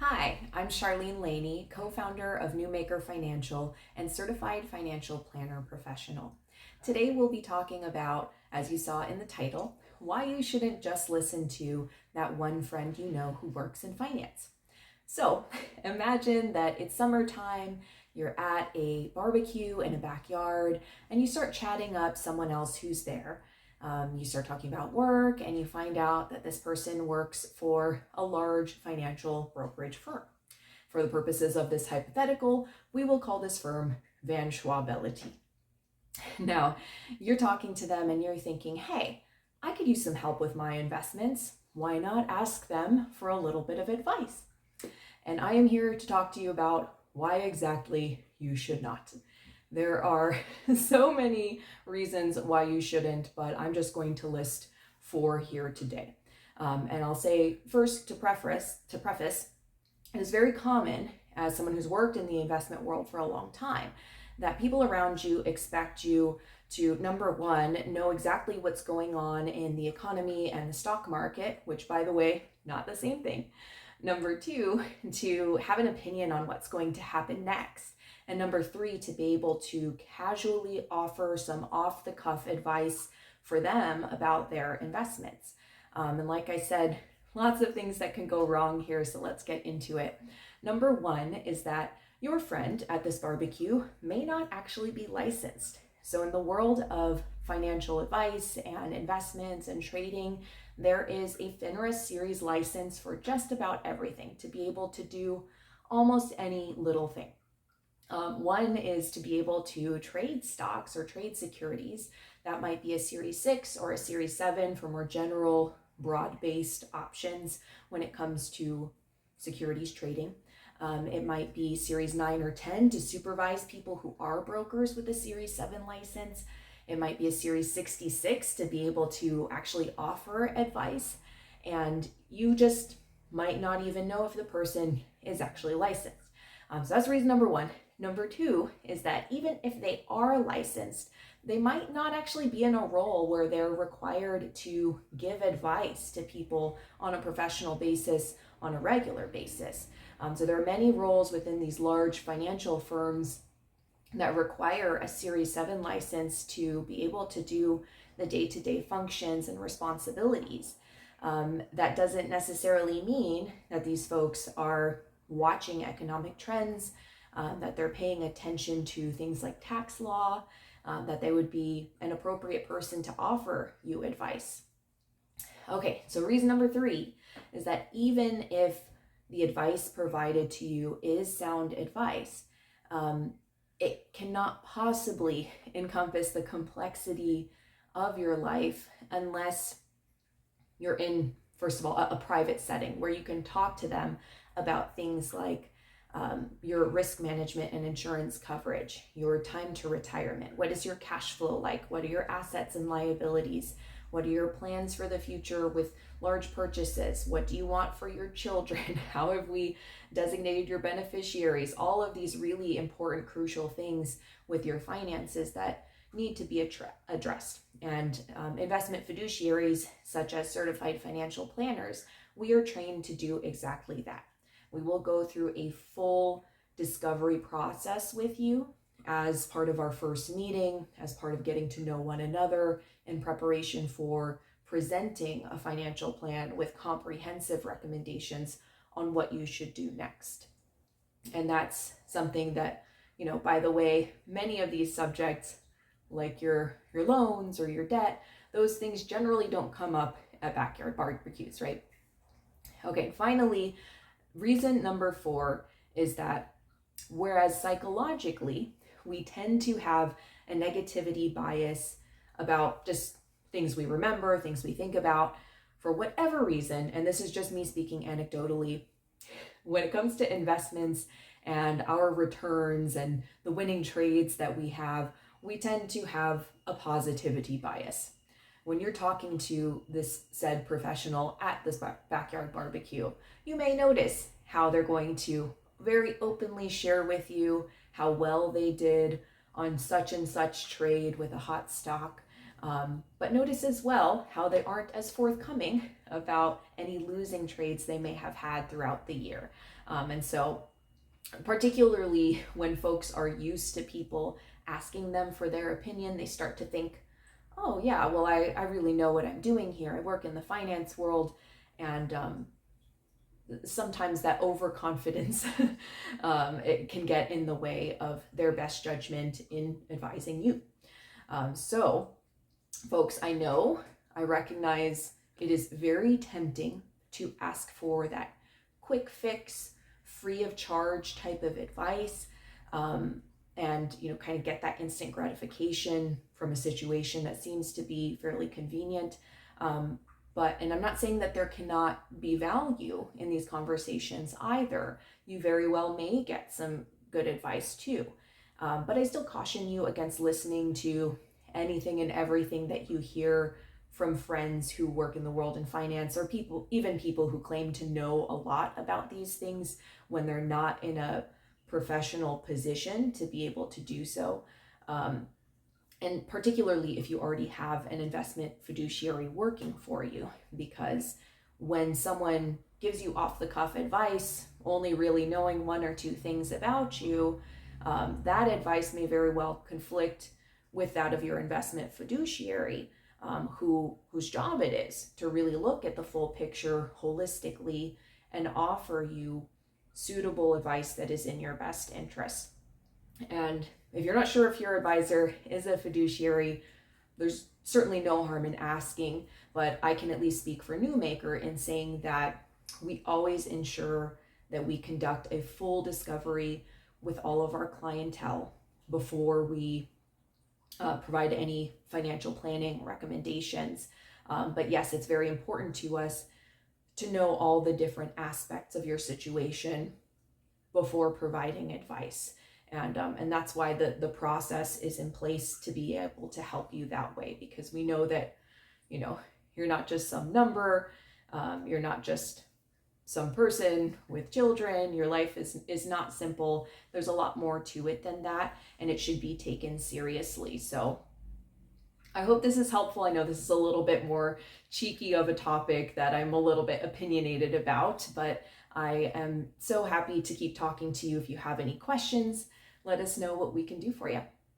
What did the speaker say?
Hi, I'm Charlene Laney, co-founder of Newmaker Financial and certified financial planner professional. Today we'll be talking about, as you saw in the title, why you shouldn't just listen to that one friend you know who works in finance. So imagine that it's summertime, you're at a barbecue in a backyard, and you start chatting up someone else who's there. You start talking about work, and you find out that this person works for a large financial brokerage firm. For the purposes of this hypothetical, we will call this firm Van Schwab LLP. Now, you're talking to them and you're thinking, hey, I could use some help with my investments. Why not ask them for a little bit of advice? And I am here to talk to you about why exactly you should not. There are so many reasons why you shouldn't, but I'm just going to list 4 here today. And I'll say first to preface, it is very common as someone who's worked in the investment world for a long time that people around you expect you to, number one, know exactly what's going on in the economy and the stock market, which, by the way, not the same thing. Number 2, to have an opinion on what's going to happen next. And number 3, to be able to casually offer some off-the-cuff advice for them about their investments. And like I said, lots of things that can go wrong here, so let's get into it. Number 1 is that your friend at this barbecue may not actually be licensed. So in the world of financial advice and investments and trading, there is a FINRA series license for just about everything to be able to do almost any little thing. One is to be able to trade stocks or trade securities. That might be a Series 6 or a Series 7 for more general, broad-based options when it comes to securities trading. It might be Series 9 or 10 to supervise people who are brokers with a Series 7 license. It might be a Series 66 to be able to actually offer advice. And you just might not even know if the person is actually licensed. So that's reason number 1. Number 2 is that even if they are licensed, they might not actually be in a role where they're required to give advice to people on a professional basis on a regular basis. So there are many roles within these large financial firms that require a Series 7 license to be able to do the day-to-day functions and responsibilities. That doesn't necessarily mean that these folks are watching economic trends, that they're paying attention to things like tax law, that they would be an appropriate person to offer you advice. Okay, so reason number 3 is that even if the advice provided to you is sound advice, it cannot possibly encompass the complexity of your life unless you're in, first of all, a private setting where you can talk to them about things like your risk management and insurance coverage, your time to retirement. What is your cash flow like? What are your assets and liabilities? What are your plans for the future with large purchases? What do you want for your children? How have we designated your beneficiaries? All of these really important, crucial things with your finances that need to be addressed. And investment fiduciaries, such as certified financial planners, we are trained to do exactly that. We will go through a full discovery process with you as part of our first meeting, as part of getting to know one another in preparation for presenting a financial plan with comprehensive recommendations on what you should do next. And that's something that, by the way, many of these subjects, like your loans or your debt, those things generally don't come up at backyard barbecues, right? Okay, finally, reason number 4 is that whereas psychologically, we tend to have a negativity bias about just things we remember, things we think about, for whatever reason, and this is just me speaking anecdotally, when it comes to investments and our returns and the winning trades that we have, we tend to have a positivity bias. When you're talking to this said professional at this backyard barbecue, you may notice how they're going to very openly share with you how well they did on such and such trade with a hot stock. But notice as well how they aren't as forthcoming about any losing trades they may have had throughout the year. And so particularly when folks are used to people asking them for their opinion, they start to think, oh yeah, well, I really know what I'm doing here. I work in the finance world. And sometimes that overconfidence it can get in the way of their best judgment in advising you. So folks, I recognize it is very tempting to ask for that quick fix, free of charge type of advice, and kind of get that instant gratification from a situation that seems to be fairly convenient. And I'm not saying that there cannot be value in these conversations either. You very well may get some good advice too. But I still caution you against listening to anything and everything that you hear from friends who work in the world in finance, or even people who claim to know a lot about these things when they're not in a professional position to be able to do so. And particularly if you already have an investment fiduciary working for you, because when someone gives you off the cuff advice, only really knowing one or two things about you, that advice may very well conflict with that of your investment fiduciary, whose job it is to really look at the full picture holistically and offer you suitable advice that is in your best interest. And if you're not sure if your advisor is a fiduciary, there's certainly no harm in asking, but I can at least speak for Newmaker in saying that we always ensure that we conduct a full discovery with all of our clientele before we provide any financial planning recommendations. But yes, it's very important to us to know all the different aspects of your situation before providing advice. And that's why the process is in place to be able to help you that way, because we know that, you're not just some number, you're not just some person with children. Your life is not simple. There's a lot more to it than that, and it should be taken seriously. So I hope this is helpful. I know this is a little bit more cheeky of a topic that I'm a little bit opinionated about, but I am so happy to keep talking to you. If you have any questions, let us know what we can do for you.